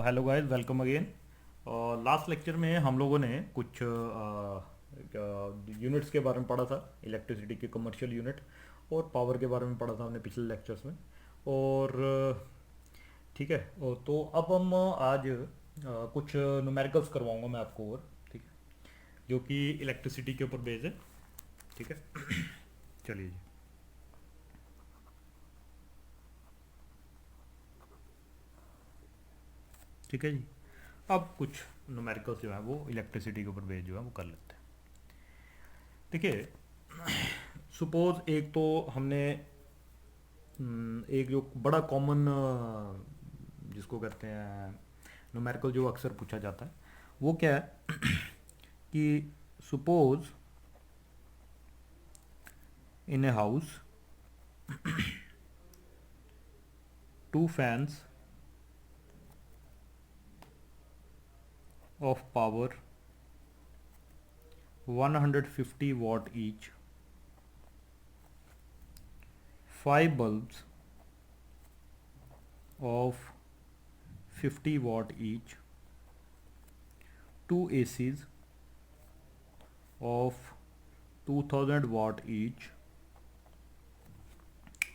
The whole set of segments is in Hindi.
Hello guys, welcome again. Last lecture में हम लोगों ने कुछ यूनिट्स के बारे में पढ़ा था, इलेक्ट्रिसिटी के कमर्शियल यूनिट और पावर के बारे में पढ़ा था हमने पिछले लेक्चर्स में। और ठीक है। तो अब हम आज कुछ न्यूमेरिकल्स करवाऊंगा मैं आपको, और ठीक है, जो कि इलेक्ट्रिसिटी के ऊपर बेस्ड है। ठीक है। चलिए जी। ठीक है जी। अब कुछ न्यूमेरिकल्स जो है वो इलेक्ट्रिसिटी के ऊपर बेस्ड जो है वो कर लेते हैं। देखिए, सपोज एक तो हमने एक जो बड़ा कॉमन जिसको कहते हैं न्यूमेरिकल, जो अक्सर पूछा जाता है, वो क्या है कि suppose in a house two fans of power 150 watt each, 5 bulbs of 50 watt each, 2 ACs of 2000 watt each,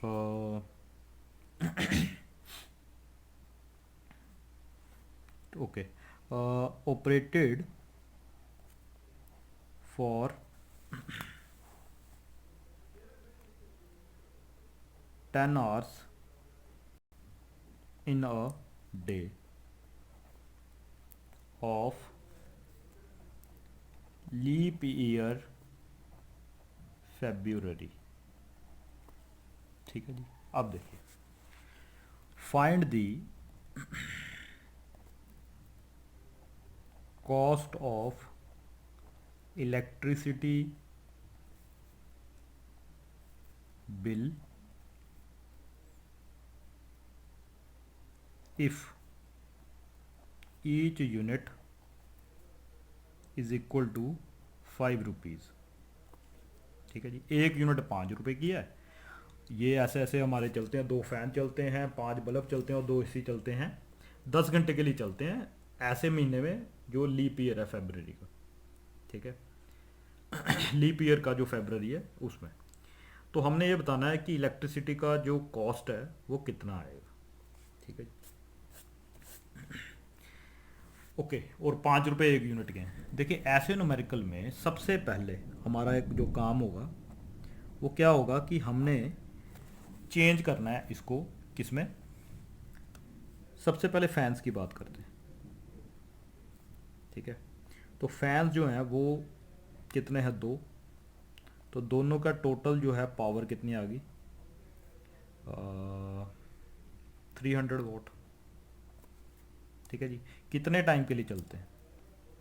uh, okay, operated for 10 hours in a day of leap year February. ठीक है जी। अब देखिए, find the cost of electricity bill if each unit is equal to 5 rupees. ठीक है जी। एक यूनिट 5 रुपये की है। ये ऐसे ऐसे हमारे चलते हैं, 2 फैन चलते हैं, 5 बल्ब चलते हैं और 2 एसी चलते हैं, 10 घंटे के लिए चलते हैं ऐसे महीने में जो लीप ईयर है फेबररी का। ठीक है। लीप ईयर का जो फेबररी है उसमें, तो हमने ये बताना है कि इलेक्ट्रिसिटी का जो कॉस्ट है वो कितना आएगा। ठीक है जी। ओके। और 5 रुपये एक यूनिट के हैं। देखिए, ऐसे न्यूमेरिकल में सबसे पहले हमारा एक जो काम होगा वो क्या होगा कि हमने चेंज करना है इसको। किसमें? सबसे पहले फैंस की बात करते हैं। ठीक है। तो फैंस जो हैं वो कितने हैं? 2। तो दोनों का टोटल जो है पावर कितनी आ गई? 300 वॉट। ठीक है जी। कितने टाइम के लिए चलते हैं?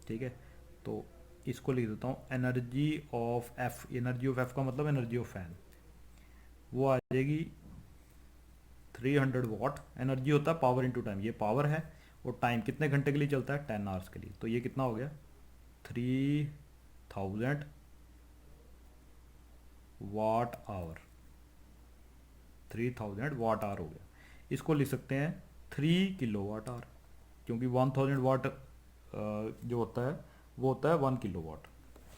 ठीक है। तो इसको लिख देता हूँ, energy of F. Energy of F का मतलब एनर्जी ऑफ फैन, वो आ जाएगी 300 वॉट। एनर्जी होता है पावर इंटू टाइम, ये पावर है। और टाइम कितने घंटे के लिए चलता है? 10 आवर्स के लिए। तो ये कितना हो गया? 3000 वाट आवर। 3000 वाट आवर हो गया। इसको लिख सकते हैं 3 किलोवाट आवर, क्योंकि 1000 वाट जो होता है वो होता है 1 किलोवाट।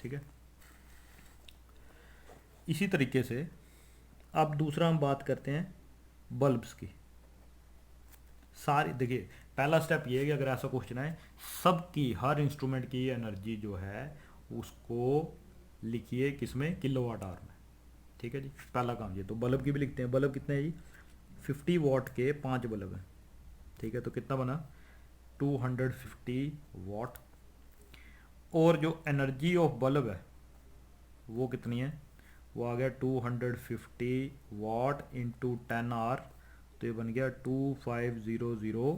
ठीक है। इसी तरीके से अब दूसरा हम बात करते हैं बल्ब्स की। सारी देखिए, पहला स्टेप ये है कि अगर ऐसा क्वेश्चन है, सबकी हर इंस्ट्रूमेंट की एनर्जी जो है उसको लिखिए किसमें? किलोवाट आवर में। ठीक है जी। पहला काम ये। तो बल्ब की भी लिखते हैं। बल्ब कितने हैं जी? 50 वॉट के 5 बल्ब हैं। ठीक है। तो कितना बना? 250 वॉट। और जो एनर्जी ऑफ बल्ब है वो कितनी है? वो आ गया 250 वॉट इंटू 10 आवर। तो ये बन गया 2500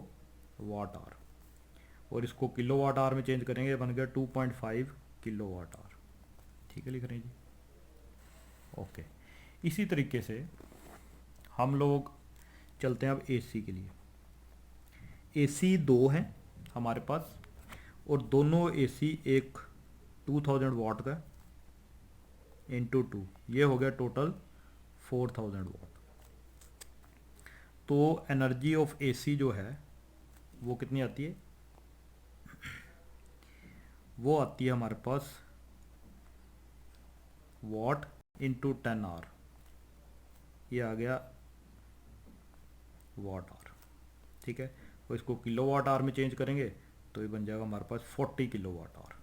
वाट आवर। और इसको किलो वाट आवर में चेंज करेंगे, बन गया 2.5 किलो वाट आवर। ठीक है, लिख रहे हैं जी। ओके। इसी तरीके से हम लोग चलते हैं अब एसी के लिए। एसी 2 हैं हमारे पास, और दोनों एसी एक 2000 वाट का इंटू 2, ये हो गया टोटल 4000 वाट। तो एनर्जी ऑफ एसी जो है वो कितनी आती है? वो आती है हमारे पास वॉट इंटू 10 आवर, ये आ गया वॉट आवर। ठीक है, तो इसको किलो वाट आवर में चेंज करेंगे तो ये बन जाएगा हमारे पास 40 किलो वाट आवर,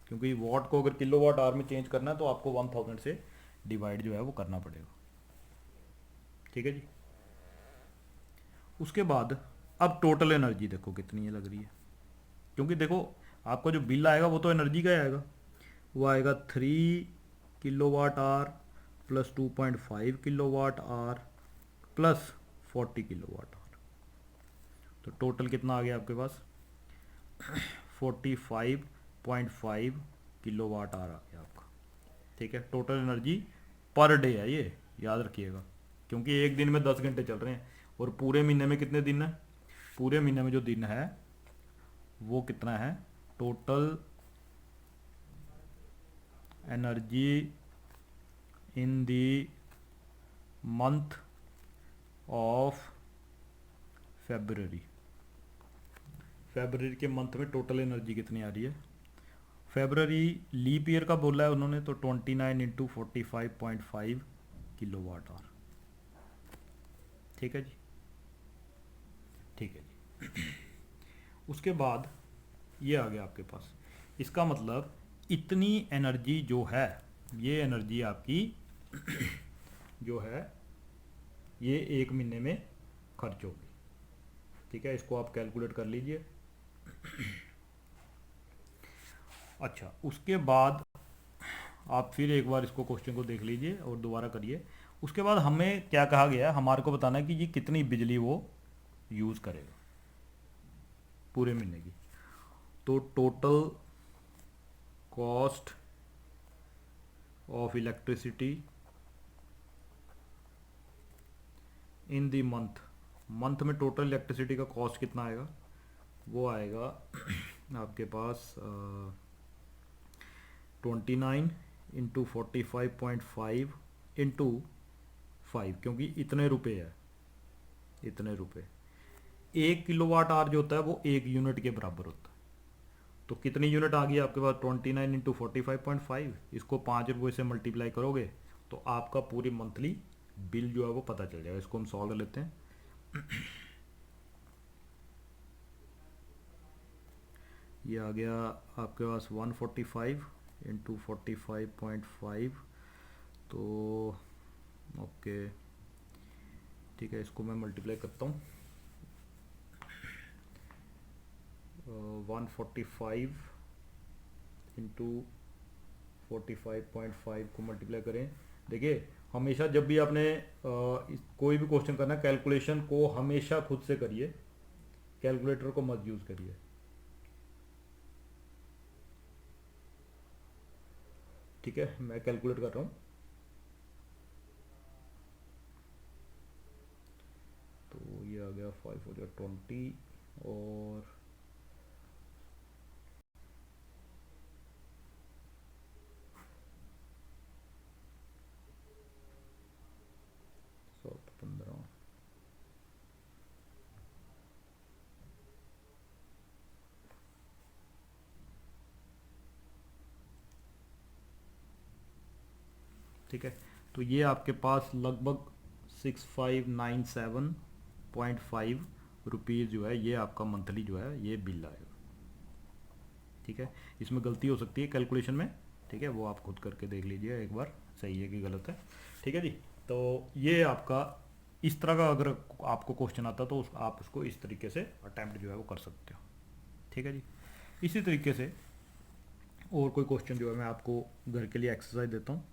क्योंकि वॉट को अगर किलो वाट आवर में चेंज करना है तो आपको 1000 से डिवाइड जो है वो करना पड़ेगा। ठीक है जी। उसके बाद अब टोटल एनर्जी देखो कितनी है लग रही है, क्योंकि देखो आपका जो बिल आएगा वो तो एनर्जी का ही आएगा। वो आएगा 3 kilowatt hour plus 2.5 kilowatt hour plus 40 kilowatt hour. तो टोटल कितना आ गया आपके पास? 45.5 किलो वाट आवर आ गया आपका। ठीक है, टोटल एनर्जी पर डे है ये, याद रखिएगा, क्योंकि एक दिन में 10 घंटे चल रहे हैं और पूरे महीने में कितने दिन है? पूरे महीने में जो दिन है वो कितना है? Total energy in the month of February. February के मंथ में टोटल एनर्जी कितनी आ रही है? फेब्रवरी लीप ईयर का बोला है उन्होंने, तो 29 इंटू 45.5 किलो वाट आवर। ठीक है जी, ठीक है जी। उसके बाद ये आ गया आपके पास, इसका मतलब इतनी एनर्जी जो है, ये एनर्जी आपकी जो है ये एक महीने में खर्च होगी। ठीक है, इसको आप कैलकुलेट कर लीजिए। अच्छा, उसके बाद आप फिर एक बार इसको क्वेश्चन को देख लीजिए और दोबारा करिए। उसके बाद हमें क्या कहा गया है, हमारे को बताना है कि ये कितनी बिजली वो यूज़ करेगा पूरे महीने की। तो total cost of electricity in the month, month में टोटल इलेक्ट्रिसिटी का कॉस्ट कितना आएगा? वो आएगा आपके पास 29 इंटू 45.5 इंटू 5, क्योंकि इतने रुपए है, इतने रुपए। 1 किलो वाट आवर जो होता है वो 1 यूनिट के बराबर होता है। तो कितनी यूनिट आ गई आपके पास? 29 इंटू 45.5, इसको 5 रुपये से मल्टीप्लाई करोगे तो आपका पूरी मंथली बिल जो है वो पता चल जाएगा। इसको हम सॉल्व कर लेते हैं। ये आ गया आपके पास 145 इंटू 45.5, तो ओके ठीक है, इसको मैं मल्टीप्लाई करता हूँ। 145 इंटू 45.5 को मल्टीप्लाई करें। देखिए, हमेशा जब भी आपने कोई भी क्वेश्चन करना, कैलकुलेशन को हमेशा खुद से करिए, कैलकुलेटर को मत यूज़ करिए। ठीक है, मैं कैलकुलेट कर रहा हूँ। तो ये आ गया 5 हो गया 20 और 15। ठीक है, तो ये आपके पास लगभग 6597.5 रुपीज़ जो है ये आपका मंथली जो है ये बिल आएगा। ठीक है, इसमें गलती हो सकती है कैलकुलेशन में। ठीक है, वो आप खुद करके देख लीजिए एक बार, सही है कि गलत है। ठीक है जी। तो ये आपका इस तरह का अगर आपको क्वेश्चन आता तो आप उसको इस तरीके से अटैम्प्ट जो है वो कर सकते हो। ठीक है जी। इसी तरीके से और कोई क्वेश्चन जो है मैं आपको घर के लिए एक्सरसाइज देता हूँ।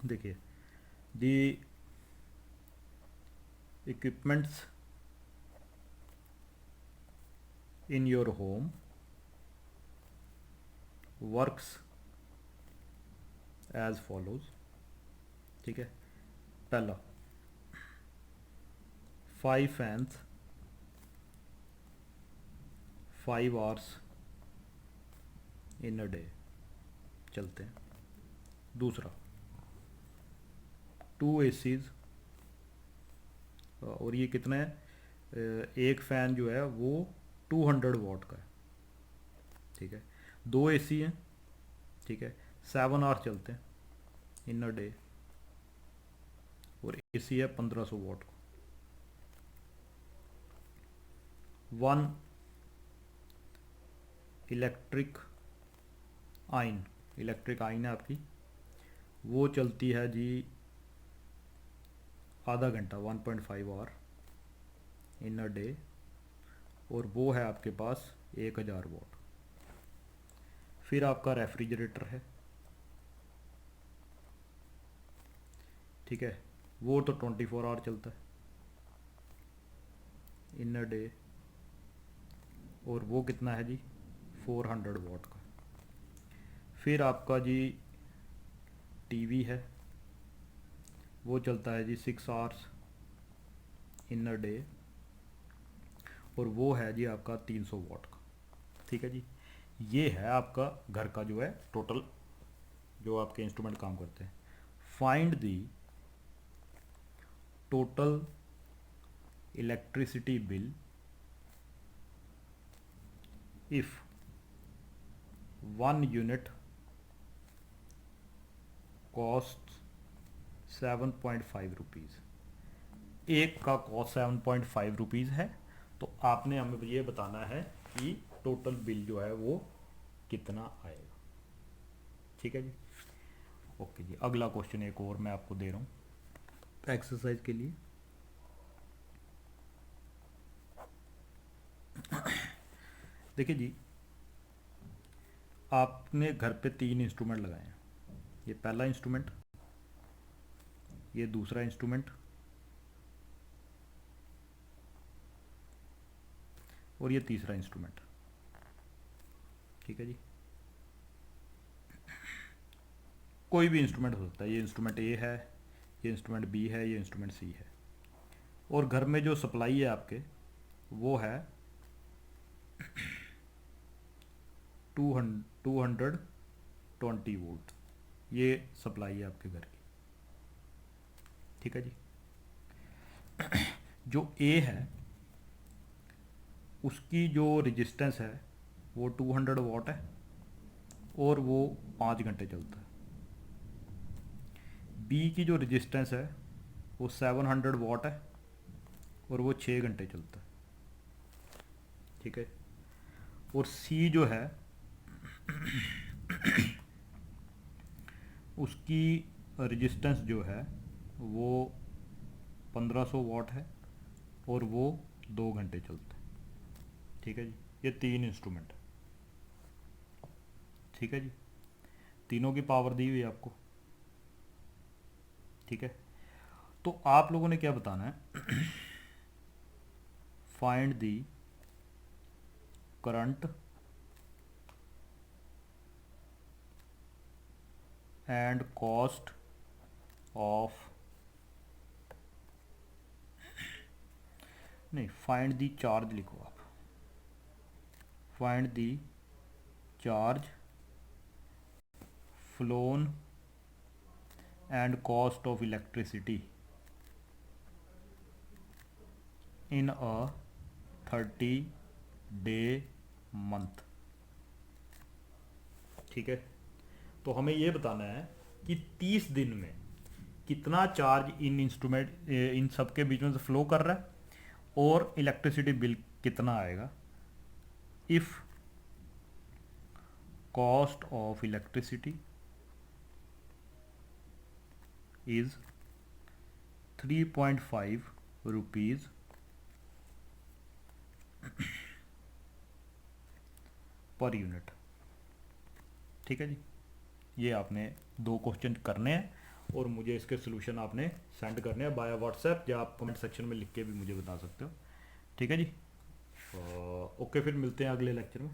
देखिए, the equipments in your home works as follows. ठीक है, पहला 5 fans 5 hours in a day चलते हैं। दूसरा 2 एसीज और ये कितना है, एक फ़ैन जो है वो 200 वाट का है, ठीक है। 2 एसी हैं, ठीक है, 7 आवर चलते हैं इन अ डे, और एसी है 1500 वाट का। वन इलेक्ट्रिक आइन, इलेक्ट्रिक आइन है आपकी, वो चलती है जी आधा घंटा, 1.5 आवर इन अ डे, और वो है आपके पास 1000 वाट। फिर आपका रेफ्रिजरेटर है, ठीक है, वो तो 24 आवर चलता है इन अ डे, और वो कितना है जी 400 वाट का। फिर आपका जी टीवी है, वो चलता है जी 6 आवर्स इन अ डे, और वो है जी आपका 300 वाट का, ठीक है जी। ये है आपका घर का जो है टोटल, जो आपके इंस्ट्रूमेंट काम करते हैं। Find the total electricity bill if 1 unit cost 7.5 rupees. एक का कॉस्ट 7.5 रुपीज़ है, तो आपने हमें ये बताना है कि टोटल बिल जो है वो कितना आएगा, ठीक है जी। ओके जी, अगला क्वेश्चन एक और मैं आपको दे रहा हूँ एक्सरसाइज के लिए। देखिए जी, आपने घर पे 3 इंस्ट्रूमेंट लगाए हैं। ये पहला इंस्ट्रूमेंट, ये दूसरा इंस्ट्रूमेंट, और ये तीसरा इंस्ट्रूमेंट, ठीक है जी। कोई भी इंस्ट्रूमेंट हो सकता है, ये इंस्ट्रूमेंट ए है, ये इंस्ट्रूमेंट बी है, ये इंस्ट्रूमेंट सी है, और घर में जो सप्लाई है आपके वो है 220 वोल्ट, ये सप्लाई है आपके घर की, ठीक है जी। जो ए है उसकी जो रेजिस्टेंस है वो 200 वाट है, और वो 5 घंटे चलता है। बी की जो रेजिस्टेंस है वो 700 वाट है, और वो 6 घंटे चलता है, ठीक है। और सी जो है उसकी रेजिस्टेंस जो है वो 1500 वाट है, और वो 2 घंटे चलता है, ठीक है जी। ये 3 इंस्ट्रूमेंट है, ठीक है जी। तीनों की पावर दी हुई है आपको, ठीक है। तो आप लोगों ने क्या बताना है, find the current and cost of, नहीं, फाइंड दी चार्ज लिखो आप, find the charge phloem and cost of electricity in a 30 day month, ठीक है। तो हमें ये बताना है कि 30 दिन में कितना चार्ज इन इंस्ट्रूमेंट, इन सब के बीच में से फ्लो कर रहा है, और इलेक्ट्रिसिटी बिल कितना आएगा if cost of electricity is 3.5 rupees per unit, ठीक है जी। ये आपने 2 क्वेश्चन करने हैं, और मुझे इसके सोल्यूशन आपने सेंड करने हैं बाय व्हाट्सएप, या आप कमेंट सेक्शन में लिख के भी मुझे बता सकते हो, ठीक है जी। ओके, फिर मिलते हैं अगले लेक्चर में।